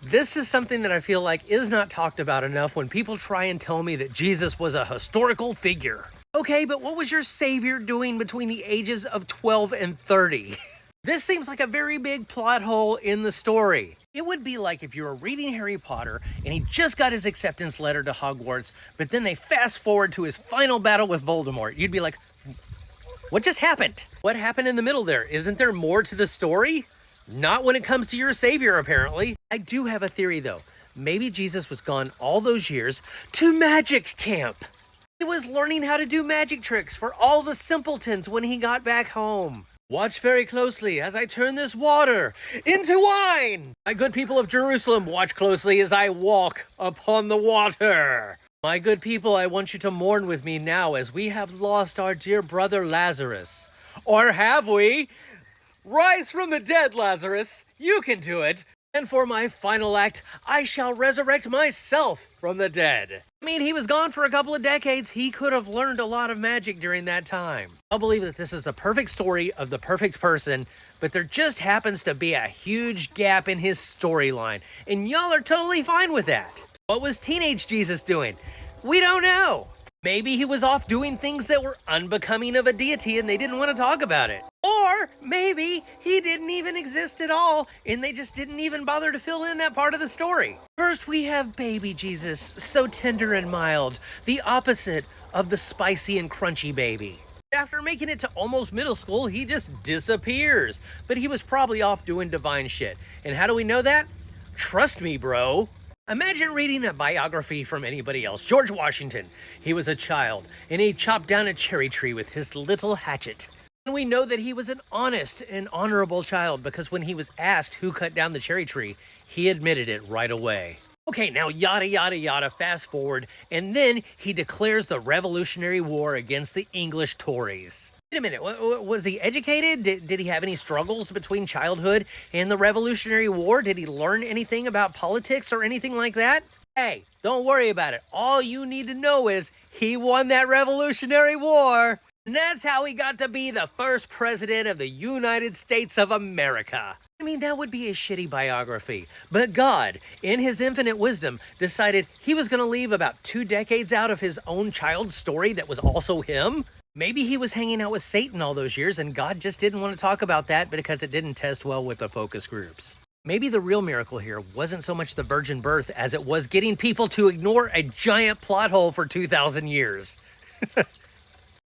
This is something that I feel like is not talked about enough when people try and tell me that Jesus was a historical figure. Okay, but what was your savior doing between the ages of 12 and 30? This seems like a very big plot hole in the story. It would be like if you were reading Harry Potter and he just got his acceptance letter to Hogwarts, but then they fast forward to his final battle with Voldemort. You'd be like, what just happened? What happened in the middle there? Isn't there more to the story? Not when it comes to your savior, apparently. I do have a theory, though. Maybe Jesus was gone all those years to magic camp. He was learning how to do magic tricks for all the simpletons when he got back home. Watch very closely as I turn this water into wine. My good people of Jerusalem, watch closely as I walk upon the water. My good people, I want you to mourn with me now as we have lost our dear brother Lazarus. Or have we? Rise from the dead, Lazarus. You can do it. And for my final act, I shall resurrect myself from the dead. I mean, he was gone for a couple of decades. He could have learned a lot of magic during that time. I believe that this is the perfect story of the perfect person, but there just happens to be a huge gap in his storyline, and y'all are totally fine with that. What was teenage Jesus doing? We don't know. Maybe he was off doing things that were unbecoming of a deity and they didn't want to talk about it. Or maybe he didn't even exist at all and they just didn't even bother to fill in that part of the story. First, we have baby Jesus, so tender and mild, the opposite of the spicy and crunchy baby. After making it to almost middle school, he just disappears. But he was probably off doing divine shit. And how do we know that? Trust me, bro. Imagine reading a biography from anybody else. George Washington. He was a child, and he chopped down a cherry tree with his little hatchet. And we know that he was an honest and honorable child because when he was asked who cut down the cherry tree, he admitted it right away. Okay, now yada yada yada, fast forward, and then he declares the Revolutionary War against the English Tories. Wait a minute, was he educated? Did he have any struggles between childhood and the Revolutionary War? Did he learn anything about politics or anything like that? Hey, don't worry about it. All you need to know is he won that Revolutionary War. And that's how he got to be the first president of the United States of America. I mean, that would be a shitty biography. But God, in his infinite wisdom, decided he was going to leave about 2 decades out of his own child's story that was also him. Maybe he was hanging out with Satan all those years and God just didn't want to talk about that because it didn't test well with the focus groups. Maybe the real miracle here wasn't so much the virgin birth as it was getting people to ignore a giant plot hole for 2,000 years.